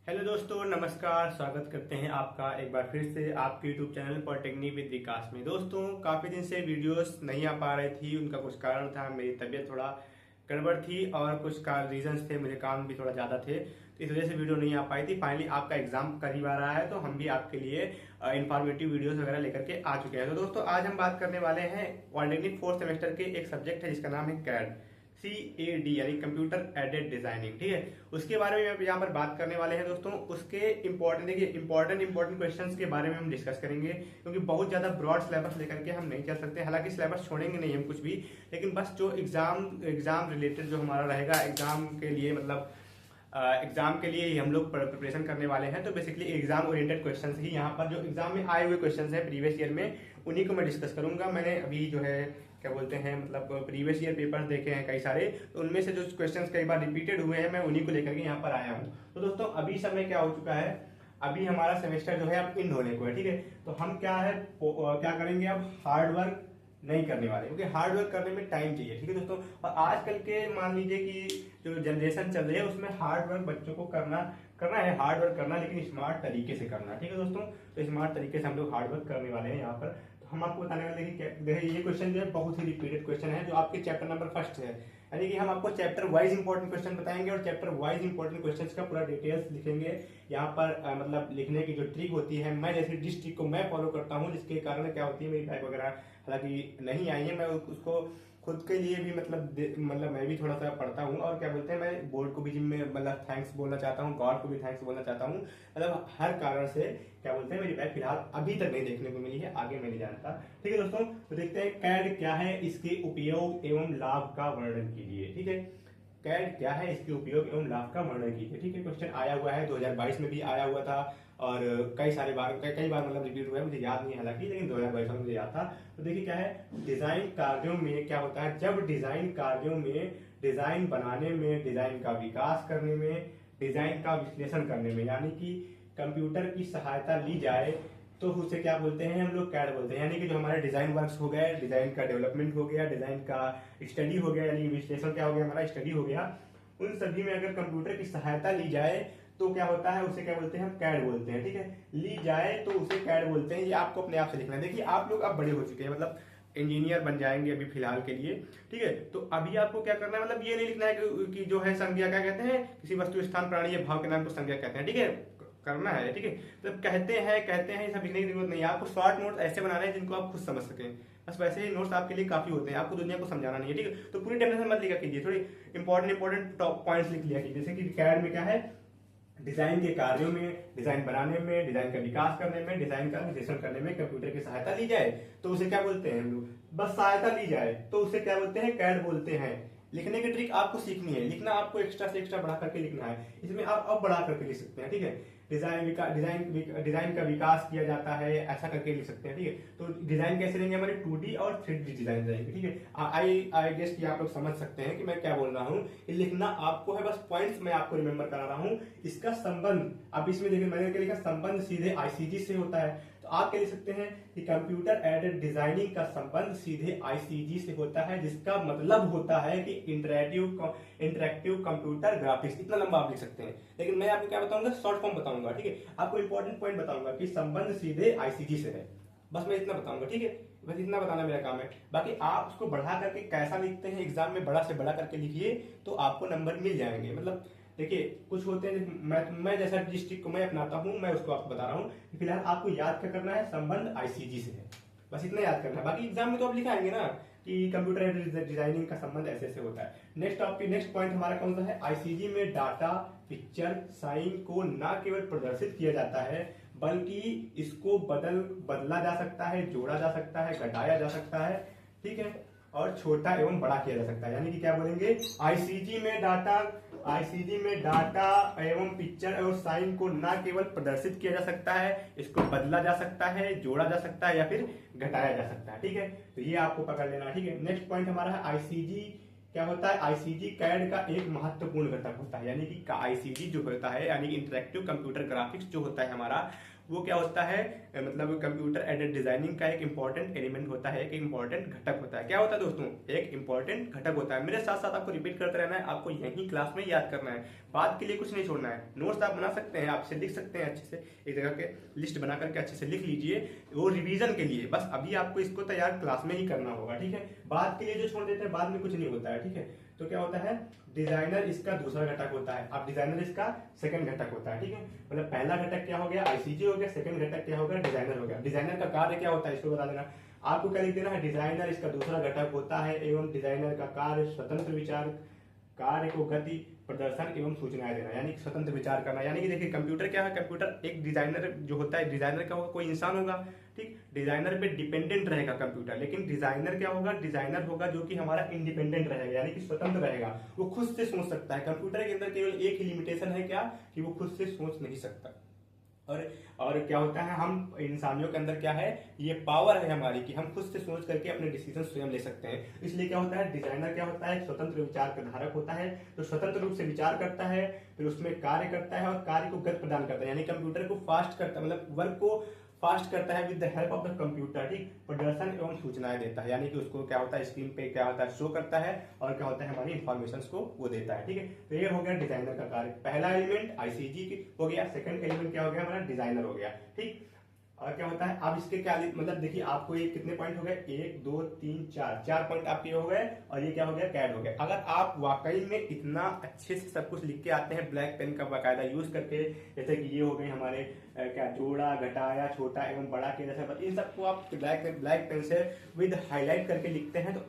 Hello दोस्तों, नमस्कार। स्वागत करते हैं आपका एक बार फिर से आपके यूट्यूब चैनल पॉलिटेक्निक विद विकास में। दोस्तों, काफ़ी दिन से वीडियोस नहीं आ पा रही थी। उनका कुछ कारण था, मेरी तबीयत थोड़ा गड़बड़ थी और कुछ रीजंस थे, मुझे काम भी थोड़ा ज़्यादा थे, तो इस वजह से वीडियो नहीं आ पाई थी। फाइनली आपका एग्जाम करीब आ रहा है, तो हम भी आपके लिए इंफॉर्मेटिव वीडियोस वगैरह लेकर के आ चुके हैं। तो दोस्तों, आज हम बात करने वाले हैं पॉलिटेक्निक फोर्थ सेमेस्टर के एक सब्जेक्ट है जिसका नाम है कैड, CAD यानी कंप्यूटर एडेड डिजाइनिंग। ठीक है, उसके बारे में यहाँ पर बात करने वाले हैं दोस्तों। उसके इंपॉर्टेंट देखिए इंपॉर्टेंट क्वेश्चंस के बारे में हम डिस्कस करेंगे, क्योंकि बहुत ज्यादा ब्रॉड सिलेबस लेकर के हम नहीं चल सकते। हालांकि सिलेबस छोड़ेंगे नहीं हम कुछ भी, लेकिन बस जो एग्जाम रिलेटेड जो हमारा रहेगा, एग्जाम के लिए मतलब एग्जाम के लिए ही हम लोग प्रिपरेशन करने वाले हैं। तो बेसिकली एग्जाम ओरिएंटेड क्वेश्चंस ही यहाँ पर जो एग्जाम में आए हुए क्वेश्चंस हैं प्रीवियस ईयर में, उन्हीं को मैं डिस्कस करूंगा। मैंने अभी जो है क्या बोलते हैं मतलब प्रीवियस ईयर पेपर्स देखे हैं कई सारे, तो उनमें से जो क्वेश्चंस कई बार रिपीटेड हुए हैं, मैं उन्हीं को लेकर के यहाँ पर आया हूँ। तो दोस्तों, अभी समय क्या हो चुका है, अभी हमारा सेमेस्टर जो है अब इन होने को है। ठीक है, तो हम क्या करेंगे, अब हार्ड वर्क नहीं करने वाले, क्योंकि हार्ड वर्क करने में टाइम चाहिए। ठीक है दोस्तों, और आजकल के मान लीजिए कि जो जनरेशन चल रही है उसमें हार्ड वर्क बच्चों को करना करना है, हार्ड वर्क करना, लेकिन स्मार्ट तरीके से करना। ठीक है दोस्तों, तो स्मार्ट तरीके से हम लोग हार्ड वर्क करने वाले हैं यहाँ पर। तो हम आपको बताने वाले हैं कि देखिए ये क्वेश्चन जो है बहुत ही रिपीटेड क्वेश्चन है, जो आपके चैप्टर नंबर फर्स्ट है। यानी कि हम आपको चैप्टर वाइज इंपॉर्टेंट क्वेश्चन बताएंगे और चैप्टर वाइज इंपॉर्टेंट क्वेश्चन का पूरा डिटेल्स लिखेंगे यहाँ पर। मतलब लिखने की जो ट्रिक होती है, मैं जैसे जिस ट्रिक को मैं फॉलो करता हूँ, जिसके कारण क्या होती है, मेरी बैग वगैरह हालांकि नहीं आई है, मैं उसको खुद के लिए भी मतलब मैं भी थोड़ा सा पढ़ता हूँ। और क्या बोलते हैं, मैं बोर्ड को भी जिम में मतलब थैंक्स बोलना चाहता हूँ, गॉड को भी थैंक्स बोलना चाहता हूँ। मतलब हर कारण से क्या बोलते हैं, मेरी बैग फिलहाल अभी तक नहीं देखने को मिली है, आगे मैं नहीं जानता। ठीक है दोस्तों, तो देखते हैं कैड क्या है, इसके उपयोग एवं लाभ का वर्णन कीजिए। ठीक है, कैड क्या है, इसके उपयोग एवं लाभ का वर्णन कीजिए। ठीक है, क्वेश्चन आया हुआ है, 2022 में भी आया हुआ था और कई बार मतलब रिपीट हुआ है, मुझे याद नहीं है हालांकि, लेकिन 2022 में मुझे याद था। तो देखिए क्या है, डिजाइन कार्यों में क्या होता है, जब डिजाइन कार्यों में डिजाइन बनाने में, डिजाइन का विकास करने में, डिजाइन का विश्लेषण करने में, यानी कि कंप्यूटर की सहायता ली जाए, तो उसे क्या बोलते हैं, हम लोग कैड बोलते हैं। यानी कि जो हमारे डिजाइन वर्क्स हो गए, डिजाइन का डेवलपमेंट हो गया, डिजाइन का स्टडी हो गया, यानी विश्लेषण क्या हो गया, हमारा स्टडी हो गया, उन सभी में अगर कंप्यूटर की सहायता ली जाए तो क्या होता है, उसे क्या बोलते हैं, हम कैड बोलते हैं। ठीक है, ली जाए तो उसे कैड बोलते हैं। ये आपको अपने आप से लिखना है। देखिए आप लोग अब बड़े हो चुके हैं, मतलब इंजीनियर बन जाएंगे अभी फिलहाल के लिए। ठीक है, तो अभी आपको क्या करना है, मतलब ये नहीं लिखना है कि जो है संज्ञा क्या कहते हैं, किसी वस्तु स्थान प्राणी या भाव के नाम को संज्ञा कहते हैं। ठीक है, करना है। ठीक है, तो कहते हैं ये सब लिखने की जरूरत नहीं है। आपको शॉर्ट नोट्स ऐसे बनाने हैं जिनको आप खुद समझ सकें, बस वैसे ही नोट्स आपके लिए काफी होते हैं, आपको दुनिया को समझाना नहीं है। ठीक है, तो पूरी डेफिनेशन मत लिखा कीजिए, थोड़ी इंपॉर्टेंट टॉप पॉइंट्स लिख लिया कीजिए। जैसे कि कैड में क्या है, डिजाइन के कार्यों में, डिजाइन बनाने में, डिजाइन का विकास करने में, डिजाइन का विश्लेषण करने में कंप्यूटर की सहायता ली जाए तो उसे क्या बोलते हैं हम लोग, बस सहायता ली जाए तो उसे क्या बोलते हैं, कैड बोलते हैं। लिखने की ट्रिक आपको सीखनी है, लिखना आपको एक्स्ट्रा से एक्स्ट्रा बढ़ा करके लिखना है। इसमें आप अब बढ़ा करके लिख सकते हैं। ठीक है, डिजाइन का विकास किया जाता है, ऐसा करके लिख सकते हैं। ठीक है, तो डिजाइन कैसे रहेंगे, हमारे 2D और 3D डिजाइन रहेंगे। ठीक है, आई गेस कि आप लोग समझ सकते हैं कि मैं क्या बोल रहा हूँ। लिखना आपको है, बस पॉइंट्स मैं आपको रिमेंबर करा रहा हूँ। इसका संबंध आप इसमें देखिए, मैंने क्या लिखा, संबंध सीधे आईसीजी से होता है। तो आप क्या लिख सकते हैं कि कंप्यूटर एडेड डिजाइनिंग का संबंध सीधे आईसीजी से होता है, जिसका मतलब होता है कि इंटरेक्टिव कंप्यूटर ग्राफिक्स। इतना लंबा आप लिख सकते हैं, लेकिन मैं आपको क्या बताऊंगा, शॉर्ट फॉर्म बताऊंगा। ठीक है, आपको इंपॉर्टेंट पॉइंट बताऊंगा कि संबंध सीधे आईसीजी से है, बस मैं इतना बताऊंगा। ठीक है, बस इतना बताना मेरा काम है। बाकी आप उसको बढ़ा करके कैसा लिखते हैं, एग्जाम में बड़ा से बड़ा करके लिखिए तो आपको नंबर मिल जाएंगे। मतलब देखिए कुछ होते हैं, मैं जैसा डिस्ट्रिक्ट को मैं अपनाता हूं, मैं उसको आपको बता रहा हूं। फिलहाल आपको याद क्या करना है, संबंध आईसीजी से है, बस इतना याद करना है। बाकी एग्जाम में तो आप लिखाएंगे ना कि कंप्यूटर एडेड डिजाइनिंग का संबंध ऐसे ऐसे होता है। नेक्स्ट पॉइंट हमारा कौन सा है, आईसीजी में डाटा, पिक्चर, साइन को न केवल प्रदर्शित किया जाता है, बल्कि इसको बदला जा सकता है, जोड़ा जा सकता है, घटाया जा सकता है। ठीक है, और छोटा एवं बड़ा किया जा सकता है। यानी कि क्या बोलेंगे, आईसीजी में डाटा एवं पिक्चर और साइन को न केवल प्रदर्शित किया जा सकता है, इसको बदला जा सकता है, जोड़ा जा सकता है या फिर घटाया जा सकता है। ठीक है, तो ये आपको पकड़ लेना है। ठीक है, नेक्स्ट पॉइंट हमारा है आईसीजी क्या होता है, आईसीजी कैड का एक महत्वपूर्ण घटक होता है। यानी कि आईसीजी जो होता है, यानी इंटरेक्टिव कंप्यूटर ग्राफिक्स जो होता है हमारा, वो क्या होता है, मतलब कंप्यूटर एडेड डिजाइनिंग का एक इंपॉर्टेंट एलिमेंट होता है, एक इंपॉर्टेंट घटक होता है। क्या होता है दोस्तों, एक इंपॉर्टेंट घटक होता है। मेरे साथ साथ आपको रिपीट करते रहना है, आपको यही क्लास में याद करना है, बात के लिए कुछ नहीं छोड़ना है। नोट्स आप बना सकते हैं, आपसे लिख सकते हैं अच्छे से, एक जगह के लिस्ट बना करके अच्छे से लिख लीजिए, वो रिवीजन के लिए। बस अभी आपको इसको तैयार क्लास में ही करना होगा, ठीक है। बाद के लिए जो छोड़ देते हैं, बाद में कुछ नहीं होता है, ठीक है। तो क्या होता है, डिजाइनर इसका दूसरा घटक होता है, अब डिजाइनर इसका सेकंड घटक होता है, ठीक है। मतलब पहला घटक क्या हो गया, आईसीजी हो गया, सेकंड घटक क्या हो गया, डिजाइनर हो गया। डिजाइनर का कार्य क्या होता है, इसको बता देना। आपको क्या लिख देना है, डिजाइनर इसका दूसरा घटक होता है एवं डिजाइनर का कार्य स्वतंत्र विचार, कार्य को गति, प्रदर्शन एवं सूचनाएं देना, यानी स्वतंत्र विचार करना। यानी कि देखिए कंप्यूटर क्या है, कंप्यूटर एक डिजाइनर जो होता है, डिजाइनर क्या होगा, कोई इंसान होगा, ठीक। डिजाइनर पे डिपेंडेंट रहेगा कंप्यूटर, लेकिन डिजाइनर क्या होगा, डिजाइनर होगा जो कि हमारा इंडिपेंडेंट रहेगा, यानी कि स्वतंत्र रहेगा, वो खुद से सोच सकता है। कंप्यूटर के अंदर केवल एक ही लिमिटेशन है, क्या, कि वो खुद से सोच नहीं सकता। और क्या होता है, हम इंसानियों के अंदर क्या है, ये पावर है हमारी कि हम खुद से सोच करके अपने डिसीजन स्वयं ले सकते हैं। इसलिए क्या होता है, डिजाइनर क्या होता है, स्वतंत्र विचार का धारक होता है, तो स्वतंत्र रूप से विचार करता है, फिर उसमें कार्य करता है और कार्य को गति प्रदान करता है, यानी कंप्यूटर को फास्ट करता है, मतलब वर्क को फास्ट करता है with the help of the computer, ठीक। प्रदर्शन एवं सूचनाएं देता है, यानी कि उसको क्या होता है, स्क्रीन पे क्या होता है, शो करता है, और क्या होता है, हमारी इंफॉर्मेशन को वो देता है, ठीक है। तो ये हो गया डिजाइनर का कार्य। पहला एलिमेंट आईसीजी हो गया, सेकंड एलिमेंट क्या हो गया, हमारा डिजाइनर हो गया, ठीक। और क्या होता है, अब इसके क्या, मतलब देखिए आपको ये कितने पॉइंट हो गए, 1 2 3 4, 4 पॉइंट आपके हो गए, और ये क्या हो गया, कैड हो गया। अगर आप वाकई में इतना अच्छे से सब कुछ लिख के आते हैं ब्लैक पेन का बाकायदा यूज करके, जैसे कि ये हो गए हमारे क्या, जोड़ा, घटाया, छोटा एवं बड़ा के जैसे, इन सबको आप ब्लैक पेन से विद हाईलाइट करके लिखते हैं, तो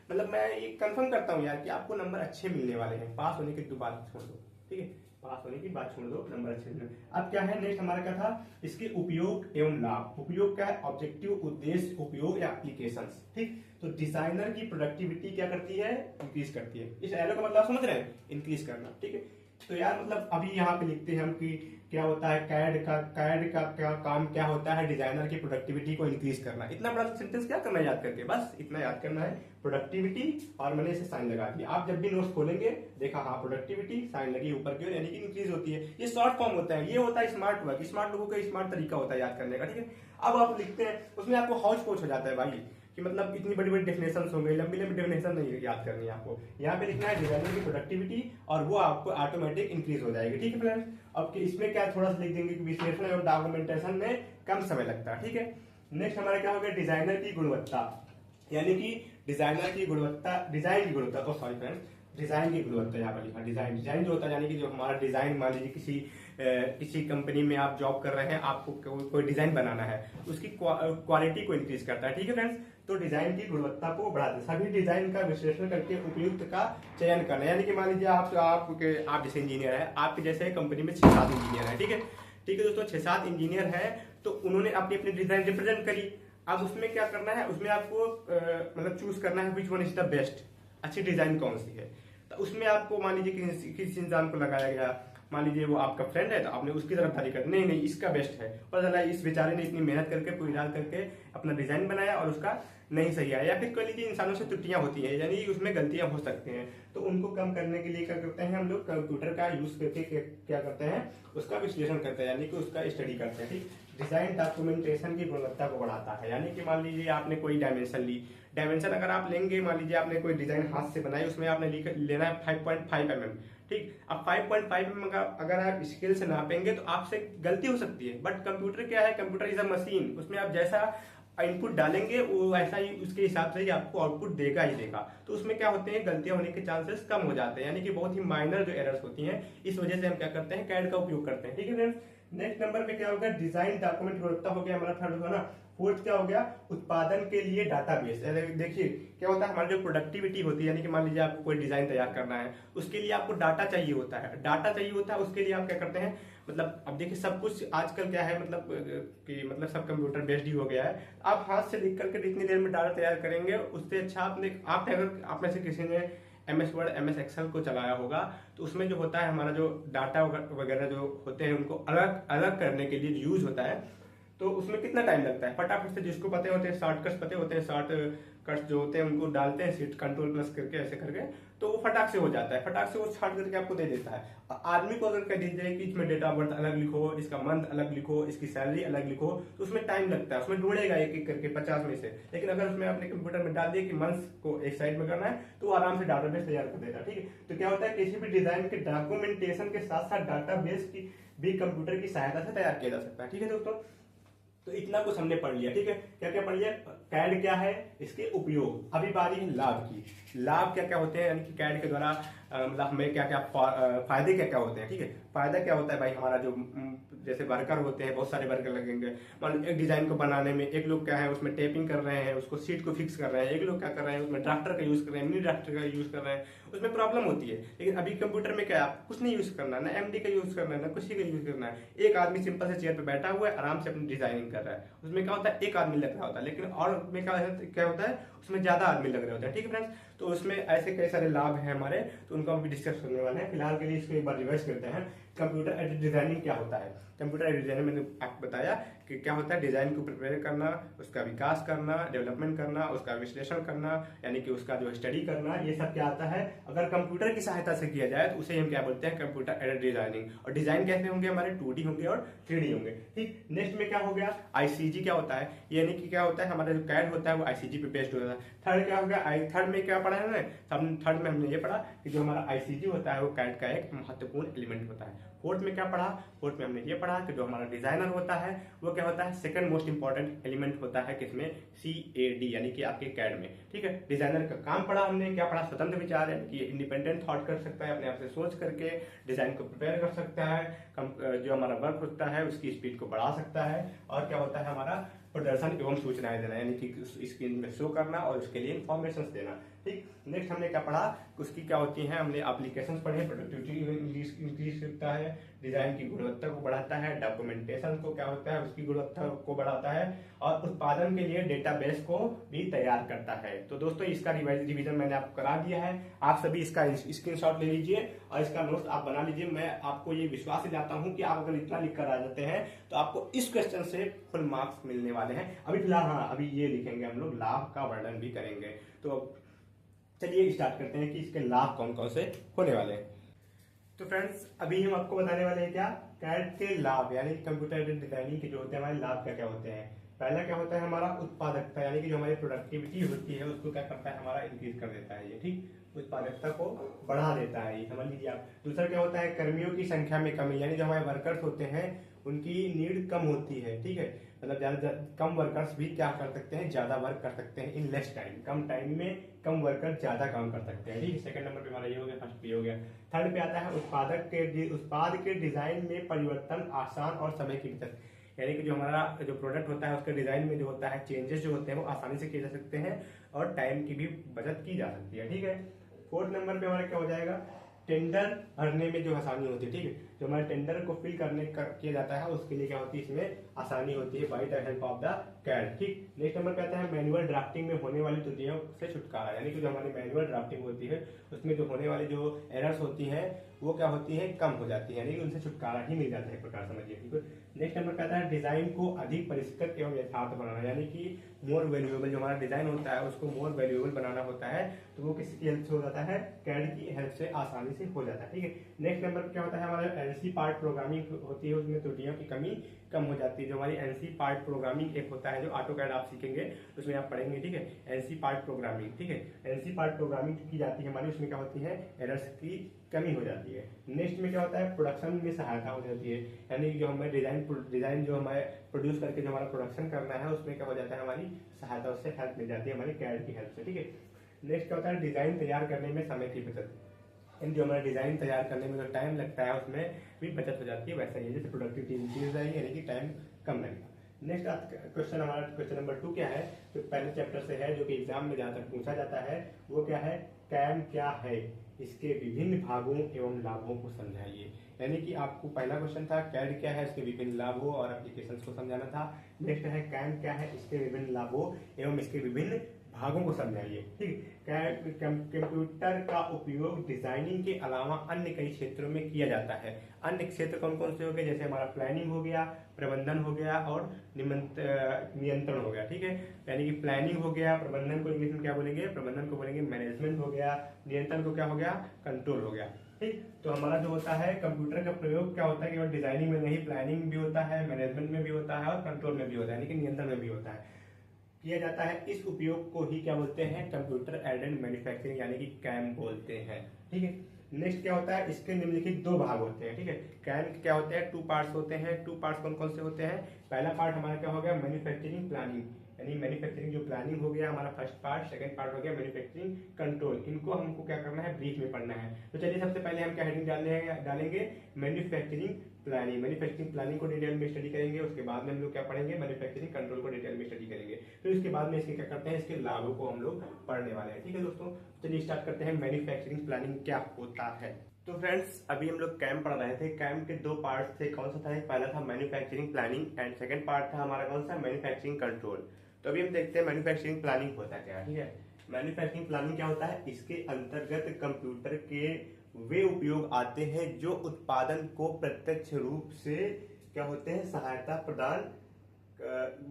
मतलब मैं ये कंफर्म करता हूँ यार कि आपको नंबर अच्छे मिलने वाले हैं। पास होने की बात छोड़ दो, ठीक है, पास होने की बात छोड़ दो, नंबर अच्छे मिलने। अब क्या है, नेक्स्ट हमारा क्या था, इसके उपयोग एवं लाभ। उपयोग क्या है, ऑब्जेक्टिव, उद्देश्य, उपयोग या एप्लीकेशंस, ठीक। तो डिजाइनर की प्रोडक्टिविटी क्या करती है, इंक्रीज करती है। इस एरो का मतलब समझ रहे हैं, इंक्रीज करना, ठीक है। तो यार मतलब अभी यहाँ पे लिखते हैं हम कि क्या होता है, कैड का क्या काम क्या होता है, डिजाइनर की प्रोडक्टिविटी को इंक्रीज करना। इतना बड़ा सेंटेंस क्या करना है याद करके, बस इतना याद करना है, प्रोडक्टिविटी, और मैंने इसे साइन लगा दिया। आप जब भी नोट्स खोलेंगे, देखा हाँ प्रोडक्टिविटी साइन लगी ऊपर की ओर, यानी कि इंक्रीज होती है। ये शॉर्ट फॉर्म होता है, ये होता है स्मार्ट वर्क, स्मार्ट लोगों का स्मार्ट तरीका होता है याद करने का, ठीक है। अब आप लिखते हैं, उसमें आपको हौच पौच हो जाता है भाई, कि मतलब इतनी बड़ी बड़ी डेफिनेशन हो गई, लंबी लंबी डेफिनेशन नहीं याद करनी है आपको। यहाँ पे लिखना है डिजाइनर की प्रोडक्टिविटी, और वो आपको ऑटोमेटिक इंक्रीज हो जाएगी, ठीक है फ्रेंड्स। अब इसमें क्या थोड़ा सा लिख देंगे कि विश्लेषण एवं डॉक्यूमेंटेशन में कम समय लगता है, ठीक है। नेक्स्ट हमारा क्या हो गया, डिजाइनर की गुणवत्ता, यानी कि डिजाइनर की गुणवत्ता, डिजाइन की गुणवत्ता, तो सॉरी फ्रेंड्स, डिजाइन की गुणवत्ता यहाँ पर लिखा, डिजाइन जो होता है, यानी कि जो हमारा डिजाइन, मान लीजिए किसी कंपनी में आप जॉब कर रहे हैं, आपको कोई डिजाइन बनाना है, उसकी क्वालिटी को इंक्रीज करता है, ठीक है फ्रेंड्स। तो डिजाइन की गुणवत्ता को बढ़ाते हैं, सभी डिजाइन का विश्लेषण करके उपयुक्त का चयन करना, यानी कि मान लीजिए आप जैसे इंजीनियर है, आपके जैसे कंपनी में 6-7 इंजीनियर है, ठीक है दोस्तों, 6-7 इंजीनियर है, तो उन्होंने अपनी अपनी डिजाइन रिप्रेजेंट करी। अब उसमें क्या करना है, उसमें आपको मतलब चूज करना है which one is the best, अच्छी डिजाइन कौन सी है। तो उसमें आपको मान लीजिए किसी इंसान को लगाया गया, मान लीजिए वो आपका फ्रेंड है, तो आपने उसकी तरफदारी कर, नहीं इसका बेस्ट है, पता चला इस बेचारे ने इतनी मेहनत करके पूरी डाल करके अपना डिजाइन बनाया और उसका नहीं सही आया। या फिर कह लीजिए इंसानों से त्रुटियां होती हैं, यानी उसमें गलतियां हो सकती हैं, तो उनको कम करने के लिए क्या करते हैं हम लोग, कंप्यूटर का यूज करके क्या करते हैं, उसका विश्लेषण करते हैं, यानी कि उसका स्टडी करते हैं, ठीक। डिजाइन डॉक्यूमेंटेशन की गुणवत्ता को बढ़ाता है, यानी कि मान लीजिए आपने कोई डायमेंशन ली, डायमेंशन अगर आप लेंगे, मान लीजिए आपने कोई डिजाइन हाथ से बनाई, उसमें आपने लेना है 5.5 mm, ठीक। अब 5.5 mm अगर आप स्केल से नापेंगे तो आपसे गलती हो सकती है, बट कंप्यूटर क्या है, कंप्यूटर इज अ मशीन, उसमें आप जैसा इनपुट डालेंगे वो ऐसा ही उसके हिसाब से ही आपको आउटपुट देगा ही देगा। तो उसमें क्या होते हैं, गलतियां होने के चांसेस कम हो जाते हैं, यानी कि बहुत ही माइनर जो एरर्स होती हैं, इस वजह से हम क्या करते हैं, कैड का उपयोग करते हैं, ठीक है फ्रेंड्स। नेक्स्ट नंबर पे क्या होगा, डिजाइन डॉक्यूमेंट गुणवत्ता हो गया हमारा, थर्ड होगा ना। फोर्थ क्या हो गया, उत्पादन के लिए डाटाबेस। देखिए क्या होता है, हमारी जो प्रोडक्टिविटी होती है, यानी कि मान लीजिए आपको कोई डिजाइन तैयार करना है, उसके लिए आपको डाटा चाहिए होता है, उसके लिए आप क्या करते हैं, मतलब अब देखिए सब कुछ आजकल क्या है, मतलब सब कंप्यूटर बेस्ड ही हो गया है। आप हाथ से लिख करके जितनी देर में डाटा तैयार करेंगे, उससे अच्छा आप में से किसी ने MS वर्ड MS एक्सेल को चलाया होगा, तो उसमें जो होता है हमारा जो डाटा वगैरह जो होते हैं उनको अलग अलग करने के लिए यूज होता है, तो उसमें कितना टाइम लगता है, फटाफट से जिसको पते होते हैं शॉर्टकट्स पते होते हैं, कट्स जो होते हैं उनको डालते हैं, शिफ्ट कंट्रोल प्लस करके ऐसे करके, तो वो फटाक से हो जाता है, फटाक से वो छाट करके आपको दे देता है। आदमी को अगर कह दीजिए कि इसमें डेट ऑफ बर्थ अलग लिखो, इसका मंथ अलग लिखो, इसकी सैलरी अलग लिखो, तो उसमें टाइम लगता है, उसमें ढूंढेगा एक एक करके 50 में से। लेकिन अगर उसमें अपने कंप्यूटर में डाल दिए कि मंथ्स को एक साइड में करना है, तो वो आराम से डाटाबेस तैयार कर देगा। ठीक है, तो क्या होता है, किसी भी डिजाइन के डॉक्यूमेंटेशन के साथ साथ डाटाबेस की भी कंप्यूटर की सहायता से तैयार किया जा सकता है। ठीक है दोस्तों, तो इतना कुछ हमने पढ़ लिया। ठीक है, क्या क्या पढ़ लिया, कैड क्या है, इसके उपयोग। अभी बारी है लाभ की। लाभ क्या क्या होते हैं, यानी कि कैड के द्वारा मतलब हमें क्या क्या फायदे क्या क्या होते हैं। ठीक है, फायदा क्या होता है भाई, हमारा जो जैसे वर्कर होते हैं, बहुत सारे वर्कर लगेंगे। मान एक डिजाइन को बनाने में एक लोग क्या है उसमें टेपिंग कर रहे हैं, उसको सीट को फिक्स कर रहे हैं, एक लोग क्या कर रहे हैं उसमें ड्राफ्टर का यूज कर रहे हैं, मिनी ड्राफ्टर का यूज कर रहे हैं, उसमें प्रॉब्लम होती है। लेकिन अभी कंप्यूटर में क्या है, कुछ नहीं यूज करना, ना एमडी का यूज करना है, ना किसी का यूज करना है। एक आदमी सिंपल से चेयर पे बैठा हुआ है, आराम से अपनी डिजाइनिंग कर रहा है। उसमें क्या होता है, एक आदमी लग रहा होता है, लेकिन और में क्या होता है, उसमें ज्यादा आदमी लग रहे होते हैं। ठीक है फ्रेंड्स, तो उसमें ऐसे कई सारे लाभ हैं हमारे, तो उनको हम भी डिस्कस करने वाले हैं। फिलहाल के लिए इसको एक बार रिवाइज करते हैं। कंप्यूटर एडेड डिजाइनिंग क्या होता है। कंप्यूटर एडेड डिजाइनिंग मैंने आपको बताया कि क्या होता है, डिजाइन को प्रिपेयर करना, उसका विकास करना, डेवलपमेंट करना, उसका विश्लेषण करना, यानी कि उसका जो स्टडी करना, ये सब क्या आता है अगर कंप्यूटर की सहायता से किया जाए तो उसे हम क्या बोलते हैं, कंप्यूटर एडेड डिजाइनिंग। और डिजाइन कैसे होंगे, हमारे 2D होंगे और 3D होंगे। ठीक, नेक्स्ट में क्या हो गया, आईसीजी क्या होता है, यानी कि क्या होता है, हमारा जो कैड होता है वो आईसीजी पे बेस्ड होता है। थर्ड क्या हो गया, थर्ड में क्या पढ़ा है, थर्ड में हमने ये पढ़ा कि जो हमारा आईसीजी होता है वो कैड का एक महत्वपूर्ण एलिमेंट होता है। फोर्थ में क्या पढ़ा, फोर्थ में हमने ये पढ़ा कि जो हमारा डिजाइनर होता है वो क्या होता है, सेकंड मोस्ट इंपॉर्टेंट एलिमेंट होता है किसमें, सीएडी, यानी कि आपके कैड में। ठीक है, डिजाइनर का काम पढ़ा हमने, क्या पढ़ा, स्वतंत्र विचार, यानी कि इंडिपेंडेंट थॉट कर सकता है, अपने आप से सोच करके डिजाइन को प्रिपेयर कर सकता है, जो हमारा वर्क होता है उसकी स्पीड को बढ़ा सकता है, और क्या होता है हमारा प्रदर्शन एवं सूचनाएं देना, यानी कि स्क्रीन में शो करना और उसके लिए इंफॉर्मेशन देना। ठीक, नेक्स्ट हमने क्या पढ़ा, उसकी क्या होती है, हमने एप्लीकेशन पढ़े, प्रोडक्टिविटी इंक्रीज करता है, डिजाइन की गुणवत्ता को बढ़ाता है, डॉक्यूमेंटेशन को क्या होता है उसकी गुणवत्ता को बढ़ाता है, और उत्पादन के लिए डेटाबेस को भी तैयार करता है। तो दोस्तों इसका रिवीजन मैंने आपको करा दिया है, आप सभी इसका स्क्रीनशॉट ले लीजिए और इसका नोट्स आप बना लीजिए। मैं आपको ये विश्वास दिलाता हूं कि आप अगर इतना लिख कर आ जाते हैं तो आपको इस क्वेश्चन से फुल मार्क्स मिलने वाले हैं। अभी फिलहाल हाँ, अभी ये लिखेंगे हम लोग, लाभ का वर्णन भी करेंगे। तो चलिए स्टार्ट करते हैं कि इसके लाभ कौन कौन से होने वाले हैं। तो फ्रेंड्स अभी हम आपको बताने वाले हैं क्या, कैड के लाभ, यानी कंप्यूटर एडेड डिजाइनिंग के जो होते हैं हमारे लाभ क्या क्या होते हैं। पहला क्या होता है हमारा उत्पादकता, यानी कि जो हमारी प्रोडक्टिविटी होती है उसको क्या करता है, हमारा इंक्रीज कर देता है ये। ठीक, उत्पादकता को बढ़ा देता है ये, समझ लीजिए आप। दूसरा क्या होता है, कर्मियों की संख्या में कमी, यानी जो हमारे वर्कर्स होते हैं उनकी नीड कम होती है। ठीक है, मतलब ज्यादा कम वर्कर्स भी क्या कर सकते हैं, ज्यादा वर्क कर सकते हैं in less time, come time में कम वर्कर ज्यादा काम कर सकते हैं। ठीक है, सेकंड नंबर पे हमारा ये हो गया, फर्स्ट पे हो गया। थर्ड पे आता है उत्पाद के डिजाइन में परिवर्तन आसान और समय की बचत, यानी कि जो हमारा जो प्रोडक्ट होता है उसके डिजाइन में जो होता है चेंजेस जो होते हैं वो आसानी से किए जा सकते हैं और टाइम की भी बचत की जा सकती है। ठीक है, फोर्थ नंबर पे हमारा क्या हो जाएगा, टेंडर भरने में जो आसानी होती है। ठीक है, जो हमारे टेंडर को फिल किया जाता है उसके लिए क्या होती है, इसमें आसानी होती है by the help of the CAD. ठीक, नेक्स्ट नंबर पे आता है मैनुअल ड्राफ्टिंग में होने वाली त्रुटियों से छुटकारा, यानी कि जो हमारी मैनुअल ड्राफ्टिंग होती है उसमें जो होने वाली जो एरर्स होती है वो क्या होती है, कम हो जाती है, यानी कि उनसे छुटकारा ही मिल जाता है एक प्रकार, समझिए। ठीक है, नेक्स्ट नंबर पे आता है डिजाइन को अधिक परिष्कृत एवं यथार्थ बनाना, यानी कि मोर वैल्यूएबल, जो हमारा डिजाइन होता है उसको मोर वैल्यूएबल बनाना होता है, तो वो किसकी हेल्प से हो जाता है, कैड की हेल्प से आसानी से हो जाता है। ठीक है, नेक्स्ट नंबर पे क्या होता है, हमारा एनसी पार्ट प्रोग्रामिंग होती है, उसमें त्रुटियों की कमी कम हो जाती है। जो हमारी एनसी पार्ट प्रोग्रामिंग एक होता है जो ऑटोकैड आप सीखेंगे उसमें आप पढ़ेंगे। ठीक है, एनसी पार्ट प्रोग्रामिंग। ठीक है, एनसी पार्ट प्रोग्रामिंग की जाती है हमारी, उसमें क्या होती है, एरर्स की कमी हो जाती है। नेक्स्ट में क्या होता है, प्रोडक्शन में सहायता हो जाती है, यानी कि जो हमें डिजाइन जो हमें प्रोड्यूस करके जो हमारा प्रोडक्शन करना है उसमें क्या हो जाता है, हमारी सहायता, उससे हेल्प मिल जाती है हमारी कैड की हेल्प से। ठीक है, नेक्स्ट क्या होता है, डिजाइन तैयार करने में समय की बचत, यानी जो हमारा डिजाइन तैयार करने में जो टाइम लगता है उसमें भी बचत हो जाती है। वैसा ही है जैसे प्रोडक्टिविटी इंक्रीज हो जाएगी, यानी कि टाइम कम लगेगा। नेक्स्ट क्वेश्चन हमारा क्वेश्चन नंबर 2 क्या है, जो पहले चैप्टर से है, जो कि एग्जाम में जहाँ तक पूछा जाता है, वो क्या है, कैम क्या है, इसके विभिन्न भागों एवं लाभों को समझाइए। यानी कि आपको पहला क्वेश्चन था कैड क्या है, इसके विभिन्न लाभों और एप्लीकेशंस को समझाना था। नेक्स्ट है कैम क्या है, इसके विभिन्न लाभों एवं इसके विभिन्न भागों को समझाइए। ठीक, कंप्यूटर का उपयोग डिजाइनिंग के अलावा अन्य कई क्षेत्रों में किया जाता है। अन्य क्षेत्र कौन कौन से हो गए, जैसे हमारा प्लानिंग हो गया, प्रबंधन हो गया और नियंत्रण हो गया। ठीक है, यानी कि प्लानिंग हो गया, प्रबंधन को इंग्लिश में क्या बोलेंगे, प्रबंधन को बोलेंगे मैनेजमेंट हो गया, नियंत्रण को क्या हो गया, कंट्रोल हो गया। ठीक, तो हमारा जो होता है कंप्यूटर का प्रयोग क्या होता है, केवल डिजाइनिंग में नहीं, प्लानिंग भी होता है, मैनेजमेंट में भी होता है और कंट्रोल में भी होता है, यानी कि नियंत्रण में भी होता है, किया जाता है। इस उपयोग को ही क्या बोलते हैं, कंप्यूटर एडेड मैन्युफैक्चरिंग यानी कि कैम बोलते हैं। ठीक है, नेक्स्ट क्या होता है, इसके निम्नलिखित दो भाग होते हैं। ठीक है, कैम के क्या होते हैं, टू पार्ट्स होते हैं। टू पार्ट्स कौन कौन से होते हैं, पहला पार्ट हमारा क्या हो गया, मैन्युफैक्चरिंग प्लानिंग, यानी मैन्युफैक्चरिंग जो प्लानिंग हो गया हमारा फर्स्ट पार्ट, सेकंड पार्ट हो गया मैन्युफैक्चरिंग कंट्रोल। इनको हमको क्या करना है, ब्रीफ में पढ़ना है। तो चलिए सबसे पहले हम क्या हेडिंग डालेंगे, मैन्युफैक्चरिंग प्लानिंग। मैन्युफैक्चरिंग प्लानिंग को डिटेल में स्टडी करेंगे, उसके बाद में हम लोग क्या पढ़ेंगे, मैन्युफैक्चरिंग कंट्रोल को डिटेल में स्टडी करेंगे। फिर उसके बाद में इसके क्या करते हैं, इसके लाभों को हम लोग पढ़ने वाले हैं। ठीक है दोस्तों, चलिए स्टार्ट करते हैं, मैन्युफैक्चरिंग प्लानिंग क्या होता है। तो फ्रेंड्स अभी हम लोग कैम पढ़ रहे थे, कैम के दो पार्ट थे, कौन सा था, पहला था manufacturing planning and second part था हमारा कौन सा, मैन्युफैक्चरिंग कंट्रोल। तो अभी हम देखते हैं मैन्युफैक्चरिंग प्लानिंग होता क्या है। ठीक है, मैन्युफैक्चरिंग प्लानिंग क्या होता है, इसके अंतर्गत कंप्यूटर के वे उपयोग आते हैं जो उत्पादन को प्रत्यक्ष रूप से क्या होते हैं, सहायता प्रदान,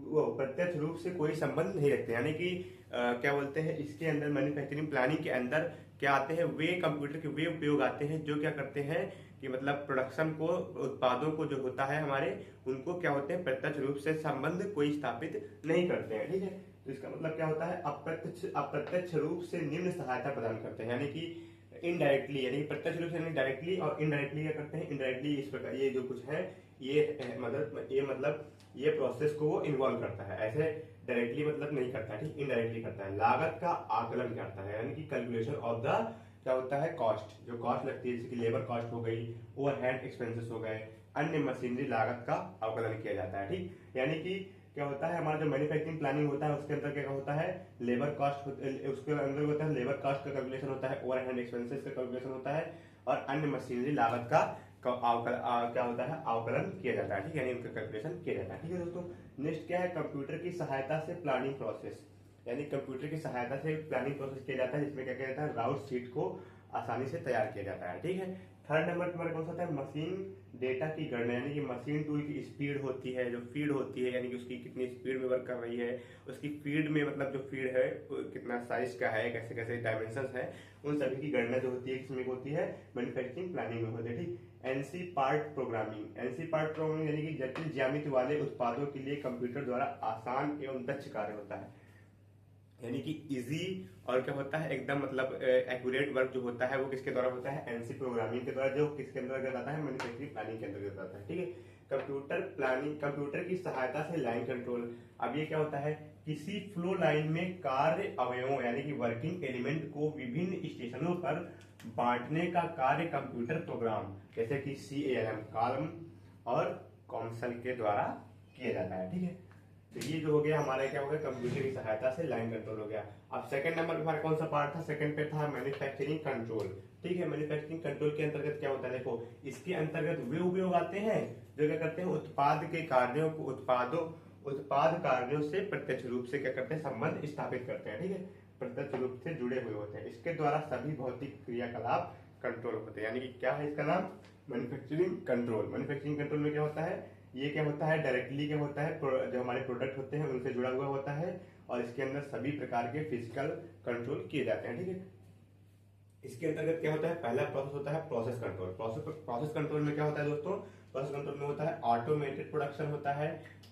वो प्रत्यक्ष रूप से कोई संबंध नहीं रखते, यानी कि क्या बोलते हैं, इसके अंदर मैन्युफैक्चरिंग प्लानिंग के अंदर क्या आते हैं, वे कंप्यूटर के वे उपयोग आते हैं जो क्या करते हैं कि मतलब प्रोडक्शन को, उत्पादों को जो होता है हमारे, उनको क्या होते हैं, प्रत्यक्ष रूप से संबंध कोई स्थापित नहीं करते हैं। ठीक है, तो इसका मतलब क्या होता है, अप्रत्यक्ष रूप से निम्न सहायता प्रदान करते हैं, यानी कि इनडायरेक्टली, यानी प्रत्यक्ष रूप से नहीं, डायरेक्टली, और इनडायरेक्टली क्या करते हैं, इनडायरेक्टली इस प्रकार ये जो कुछ है ये मतलब ये प्रोसेस को वो इन्वॉल्व करता है, ऐसे डायरेक्टली मतलब नहीं करता है, ठीक, इनडायरेक्टली करता है। लागत का आकलन करता है, यानी कि कैलकुलेशन ऑफ द क्या होता है, कॉस्ट, जो कॉस्ट लगती है, जैसे कि लेबर कॉस्ट हो गई, ओवरहेड एक्सपेंसेस हो गए, अन्य मशीनरी लागत का आकलन किया जाता है। ठीक, यानी कि क्या होता है, हमारा जो मैन्युफैक्चरिंग प्लानिंग होता है उसके अंदर क्या होता है, लेबर कॉस्ट, उसके अंदर होता है लेबर कॉस्ट का कैलकुलेशन होता है, ओवरहेड एक्सपेंसेस का कैलकुलेशन होता है और अन्य मशीनरी लागत का क्या होता है, आकलन किया जाता है। ठीक है, यानी उनका कैलकुलेशन किया जाता है। ठीक है दोस्तों, नेक्स्ट क्या है, कंप्यूटर की सहायता से प्लानिंग प्रोसेस, यानी कंप्यूटर की सहायता से प्लानिंग प्रोसेस किया जाता है, जिसमें क्या किया जाता है, राउट शीट को आसानी से तैयार किया जाता है। ठीक है, थर्ड नंबर तुम्हारा कौन सा था, मशीन डेटा की गणना, यानी कि मशीन टूल की स्पीड होती है, जो फीड होती है, यानी कि उसकी कितनी स्पीड में वर्क कर रही है, उसकी फीड में मतलब जो फीड है कितना साइज का है, कैसे कैसे डायमेंशन है, उन सभी की गणना जो होती है किसमें होती है, मैन्युफैक्चरिंग प्लानिंग में होती है। ठीक, NC part programming, NC part programming यानी कि जटिल ज्यामिति वाले उत्पादों के लिए कंप्यूटर द्वारा आसान एवं दक्ष कार्य होता है, यानी कि इजी और क्या होता है, एकदम मतलब एक्यूरेट वर्क जो होता है वो किसके द्वारा होता है, एनसी प्रोग्रामिंग के द्वारा, जो किसके अंतर्गत आता है, मैन्युफैक्चरिंग प्लानिंग के अंतर्गत आता है। ठीक है, कंप्यूटर प्लानिंग, कंप्यूटर की सहायता से लाइन कंट्रोल। अब ये क्या होता है, किसी फ्लो लाइन में कार्य अवयवों यानी कि वर्किंग एलिमेंट को विभिन्न स्टेशनों पर बांटने का कार्य कंप्यूटर प्रोग्राम जैसे कि CALM, कॉलम और कॉन्सल के द्वारा किया जाता है। ठीक है, तो ये जो हो गया हमारा क्या हो गया, कंप्यूटर की सहायता से लाइन कंट्रोल हो गया। अब सेकंड नंबर पे हमारा कौन सा पार्ट था, सेकंड पे था मैन्युफैक्चरिंग कंट्रोल। ठीक है, मैन्युफैक्चरिंग कंट्रोल के अंतर्गत क्या होता है, देखो इसके अंतर्गत वे उपयोग आते हैं जो क्या करते हैं, उत्पाद के कार्यों को उत्पाद कार्यों से प्रत्यक्ष रूप से क्या करते हैं, संबंध स्थापित करते हैं। ठीक है, प्रत्यक्ष रूप से जुड़े हुए होते हैं, इसके द्वारा सभी भौतिक क्रियाकलाप कंट्रोल होते हैं, यानी कि क्या है इसका नाम, मैन्युफैक्चरिंग कंट्रोल। मैन्युफैक्चरिंग कंट्रोल में क्या होता है, ये क्या होता है, डायरेक्टली क्या होता है, जो हमारे प्रोडक्ट होते हैं उनसे जुड़ा हुआ होता है और इसके अंदर सभी प्रकार के फिजिकल कंट्रोल किए जाते हैं। ठीक है, इसके अंतर्गत क्या होता है, पहला प्रोसेस होता है प्रोसेस कंट्रोल। प्रोसेस कंट्रोल में क्या होता है दोस्तों, प्रोसेस कंट्रोल में होता है ऑटोमेटेड प्रोडक्शन होता है,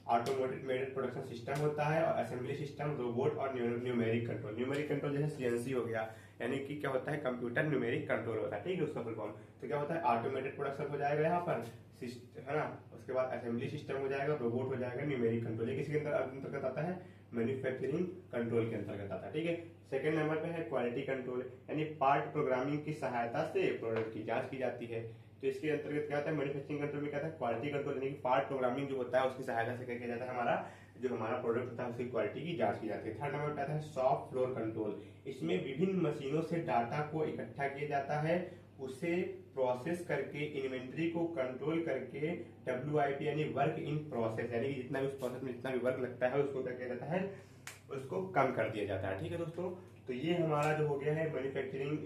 ऑटोमेटेड प्रोडक्शन सिस्टम होता है और असेंबली सिस्टम, रोबोट और न्यूमेरिक कंट्रोल। न्यूमेरिक कंट्रोल जैसे CNC हो गया, यानी कि क्या होता है, कंप्यूटर न्यूमेरिक कंट्रोल होता है। ठीक है, उसका फुल फॉर्म तो क्या होता है, ऑटोमेटेड प्रोडक्शन हो जाएगा यहाँ पर, है ना, उसके बाद असेंबली सिस्टम हो जाएगा, रोबोट हो जाएगा, न्यूमेरिक कंट्रोल। ये किसके अंतर्गत आता है, मैन्युफैक्चरिंग कंट्रोल के अंतर्गत आता है। ठीक है, सेकंड नंबर पे है क्वालिटी कंट्रोल, यानी पार्ट प्रोग्रामिंग की सहायता से प्रोडक्ट की जांच की जाती है। तो इसके अंतर्गत क्या होता है, मैन्युफैक्चरिंग कंट्रोल में क्या होता है, क्वालिटी कंट्रोल, यानी कि पार्ट प्रोग्रामिंग जो होता है उसकी सहायता से क्या किया जाता है, हमारा जो हमारा प्रोडक्ट होता है उसकी क्वालिटी की जांच की जाती है। थर्ड नंबर पे आता है शॉप फ्लोर कंट्रोल, इसमें विभिन्न मशीनों से डाटा को इकट्ठा किया जाता है, उसे प्रोसेस करके इन्वेंट्री को कंट्रोल करके WIP यानी वर्क इन प्रोसेस, यानी कि जितना भी उस प्रोसेस में जितना भी वर्क लगता है उसको क्या किया जाता है, उसको कम कर दिया जाता है। ठीक है दोस्तों, तो ये हमारा जो हो गया है मैन्युफैक्चरिंग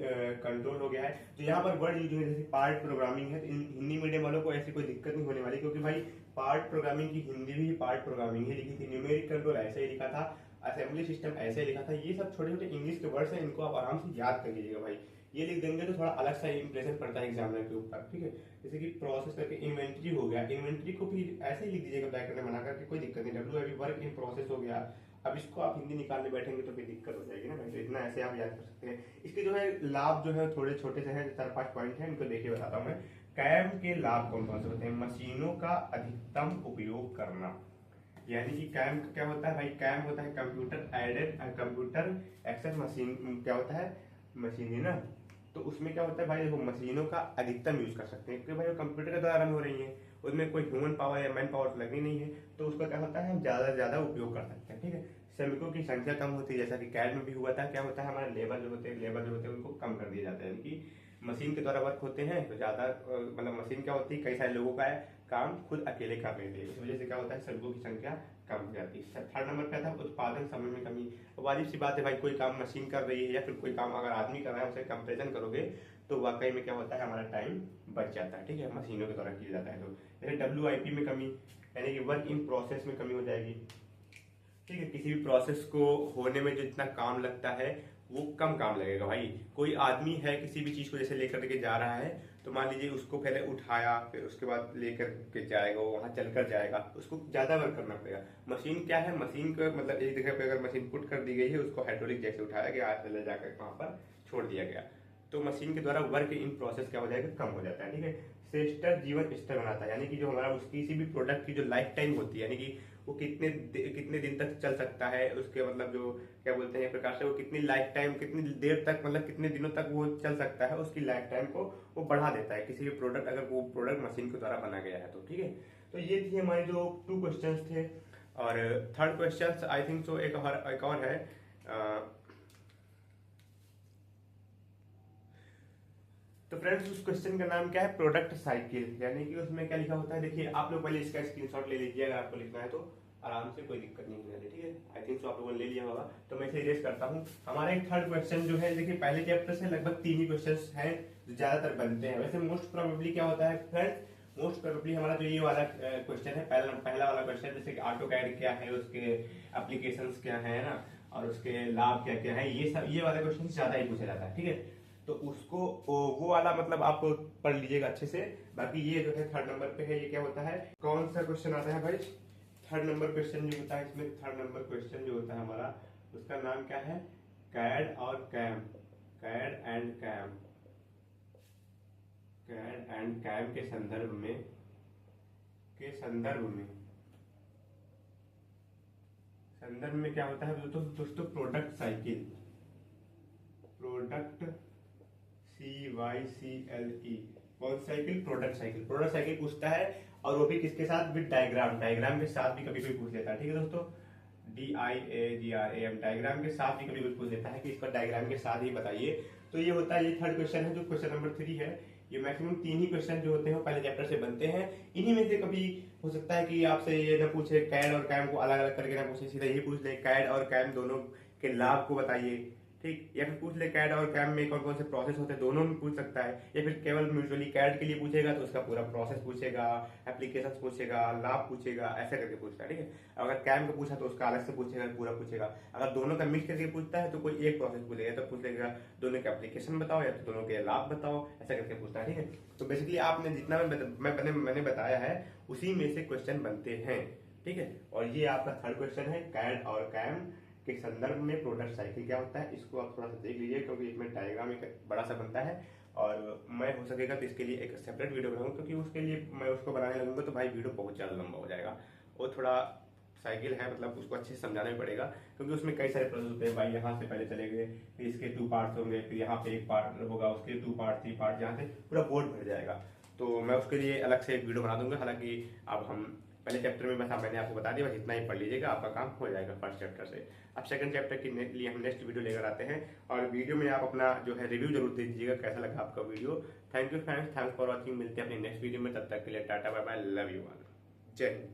कंट्रोल हो गया है। तो यहाँ पर वर्ड यूज है जैसे पार्ट प्रोग्रामिंग है, तो हिंदी मीडियम वालों को ऐसी कोई दिक्कत नहीं होने वाली, क्योंकि भाई पार्ट प्रोग्रामिंग की हिंदी भी पार्ट प्रोग्रामिंग ही लिखी थी, न्यूमेरिक कंट्रोल ऐसे ही लिखा था, असेंबली सिस्टम ऐसे ही लिखा था। ये सब छोटे छोटे इंग्लिश के वर्ड्स हैं, इनको आप आराम से याद कर लीजिएगा भाई। ये लिख देंगे तो थोड़ा अलग सा इंप्रेशन पड़ता है एग्जामिनर के ऊपर। ठीक है, जैसे कि प्रोसेस करके इन्वेंट्री हो गया, इन्वेंट्री को भी ऐसे ही लिख दीजिएगा ब्रैकेट में बना करके, कोई दिक्कत नहीं। WIP वर्क इन प्रोसेस हो गया। अब इसको आप हिंदी निकालने बैठेंगे तो फिर दिक्कत हो जाएगी ना भाई, तो इतना ऐसे आप याद कर सकते हैं। इसके जो है लाभ जो है थोड़े छोटे से हैं, 4-5 पॉइंट हैं, इनको देखिए बताता हूँ मैं। कैम के लाभ कौन कौन से होते हैं? मशीनों का अधिकतम उपयोग करना, यानी कि कैम क्या होता है भाई? कैम होता है कंप्यूटर एक्सेस मशीन। क्या होता है? मशीन है ना, तो उसमें क्या होता है भाई, देखो मशीनों का अधिकतम यूज कर सकते हैं, क्योंकि भाई वो कंप्यूटर के द्वारा रन हो रही है, उसमें कोई ह्यूमन पावर या मैन पावर लगनी नहीं है, तो उसका क्या होता है, हम ज्यादा से ज्यादा उपयोग कर सकते हैं। ठीक है, श्रमिकों की संख्या कम होती है, जैसा कि कैड में भी हुआ था। क्या होता है, हमारे लेबर जो होते हैं उनको कम कर दिया जाता है, यानी कि मशीन के द्वारा वर्क होते हैं तो ज्यादा, मतलब मशीन क्या होती है, कई सारे लोगों का काम खुद अकेले कर लेते हैं, इस वजह से क्या होता है, श्रमिकों की संख्या कम हो जाती है। थर्ड नंबर पे था उत्पादन समय में कमी। वाजिब सी बात है भाई, कोई काम मशीन कर रही है या फिर कोई काम अगर आदमी कर रहा है, उसे कंपेरिजन करोगे तो वाकई में क्या होता है, हमारा टाइम बच जाता है। ठीक है, मशीनों के द्वारा किया जाता है। तो जैसे WIP में कमी, यानी कि वर्क इन प्रोसेस में कमी हो जाएगी। ठीक है, किसी भी प्रोसेस को होने में जो इतना काम लगता है वो कम काम लगेगा भाई। कोई आदमी है किसी भी चीज को जैसे लेकर के जा रहा है, तो मान लीजिए उसको पहले उठाया, फिर उसके बाद लेकर के जाएगा, वो वहां चलकर जाएगा, उसको ज्यादा वर्क करना पड़ेगा। मशीन क्या है, मशीन का मतलब एक जगह पे अगर मशीन पुट कर दी गई है, उसको हाइड्रोलिक जैसे उठाया गया, ले जाकर वहां पर छोड़ दिया गया, तो मशीन के द्वारा वर्क इन प्रोसेस क्या हो जाएगा, कम हो जाता है। ठीक है, श्रेष्ठ जीवन स्तर बनाता है, यानी कि जो हमारा उस किसी भी प्रोडक्ट की जो लाइफ टाइम होती है, यानी कि वो कितने दिन तक चल सकता है, उसके मतलब जो क्या बोलते हैं एक प्रकार से, वो कितनी लाइफ टाइम, कितनी देर तक, मतलब कितने दिनों तक वो चल सकता है, उसकी लाइफ टाइम को वो बढ़ा देता है किसी भी प्रोडक्ट, अगर वो प्रोडक्ट मशीन के द्वारा बना गया है तो। ठीक है, तो ये थी हमारे जो 2 क्वेश्चन थे। और third question I think so एक और है, तो फ्रेंड्स उस क्वेश्चन का नाम क्या है, प्रोडक्ट साइकिल, यानी कि उसमें क्या लिखा होता है, देखिए आप लोग पहले इसका स्क्रीनशॉट ले लीजिए, अगर आपको लिखना है तो आराम से, कोई दिक्कत नहीं होने वाली। ठीक है, आई थिंक सो आप लोगों ने ले लिया होगा, तो मैं इसे इरेज करता हूँ। हमारा एक थर्ड क्वेश्चन जो है, देखिए पहले चैप्टर से लगभग 3 ही क्वेश्चन हैं जो ज्यादातर बनते हैं। वैसे मोस्ट प्रोबेबली क्या होता है फ्रेंड्स, मोस्ट प्रोबेबली हमारा जो ये वाला क्वेश्चन है, पहला वाला क्वेश्चन, जैसे कि ऑटो कैड क्या है, उसके एप्लीकेशंस क्या है ना, और उसके लाभ क्या क्या है, ये वाला क्वेश्चन ज्यादा ही पूछा जाता है। ठीक है, तो उसको वो वाला मतलब आप पढ़ लीजिएगा अच्छे से। बाकी ये जो है थर्ड नंबर पे है, ये क्या होता है, कौन सा क्वेश्चन आता है भाई, थर्ड नंबर क्वेश्चन जो होता है, इसमें थर्ड नंबर क्वेश्चन जो होता है हमारा, उसका नाम क्या है, कैड और CAM, CAD and CAM, CAD and CAM के संदर्भ में, संदर्भ में क्या होता है दोस्तों, प्रोडक्ट साइकिल, प्रोडक्ट CYCLE, कौन cycle, product cycle. Product cycle पूछता है, और वो भी किसके साथ, विद डायग्राम, डायग्राम के साथ भी कभी कोई पूछ लेता है। ठीक है दोस्तों, DIAGRAM, डायग्राम के साथ भी कभी कोई पूछ लेता है कि इसको डायग्राम के साथ ही बताइए। तो ये होता है, ये थर्ड क्वेश्चन है, जो क्वेश्चन नंबर 3 है। ये मैक्सिमम 3 ही क्वेश्चन जो होते हैं पहले चैप्टर से बनते हैं। इन्हीं में से कभी हो सकता है कि आपसे ये ना पूछे, कैड और कैम को अलग अलग करके ना पूछे, सीधा ये पूछ ले कैड और कैम दोनों के लाभ को बताइए। ठीक, या फिर पूछ ले कैड और कैम में कौन कौन से प्रोसेस होते हैं, दोनों में पूछ सकता है। या फिर केवल म्यूचुअली कैड के लिए पूछेगा तो उसका पूरा प्रोसेस पूछेगा, एप्लीकेशंस पूछेगा, लाभ पूछेगा, ऐसे करके पूछता है। ठीक है, अगर कैम का पूछा तो उसका अलग से पूछेगा, पूरा पूछेगा। अगर दोनों का मिक्स करके पूछता है तो कोई एक प्रोसेस पूछेगा, तो पूछेगा दोनों के एप्लीकेशन बताओ या तो दोनों के लाभ बताओ, ऐसा करके पूछता है। ठीक है, तो बेसिकली आपने जितना मैंने बताया है उसी में से क्वेश्चन बनते हैं। ठीक है, और ये आपका थर्ड क्वेश्चन है, कैड और कैम के संदर्भ में प्रोडक्ट साइकिल क्या होता है, इसको आप थोड़ा सा देख लीजिए, क्योंकि इसमें डायग्राम एक बड़ा सा बनता है। और मैं हो सकेगा तो इसके लिए एक सेपरेट वीडियो बनाऊंगा, क्योंकि उसके लिए मैं उसको बनाने लगूंगा तो भाई वीडियो बहुत ज़्यादा लंबा हो जाएगा। वो थोड़ा साइकिल है, मतलब उसको अच्छे से समझाना ही पड़ेगा, क्योंकि उसमें कई सारे प्रोसेस होते हैं भाई। यहाँ से पहले चले गए, फिर इसके 2 पार्ट्स होंगे, फिर यहाँ पे एक पार्ट होगा, उसके 2 पार्ट 3 पार्ट, यहाँ से पूरा बोर्ड भर जाएगा। तो मैं उसके लिए अलग से एक वीडियो बना दूंगा। हालांकि अब हम पहले चैप्टर में बस मैंने आपको बता दिया, बस इतना ही पढ़ लीजिएगा, आपका काम हो जाएगा फर्स्ट चैप्टर से। अब सेकंड चैप्टर के लिए हम नेक्स्ट वीडियो लेकर आते हैं, और वीडियो में आप अपना जो है रिव्यू जरूर दे दीजिएगा, कैसा लगा आपका video. Thank you friends, thanks for watching. मिलते हैं अपनी नेक्स्ट वीडियो में, तब तक के लिए tata bye bye, love you all, जय हिंद।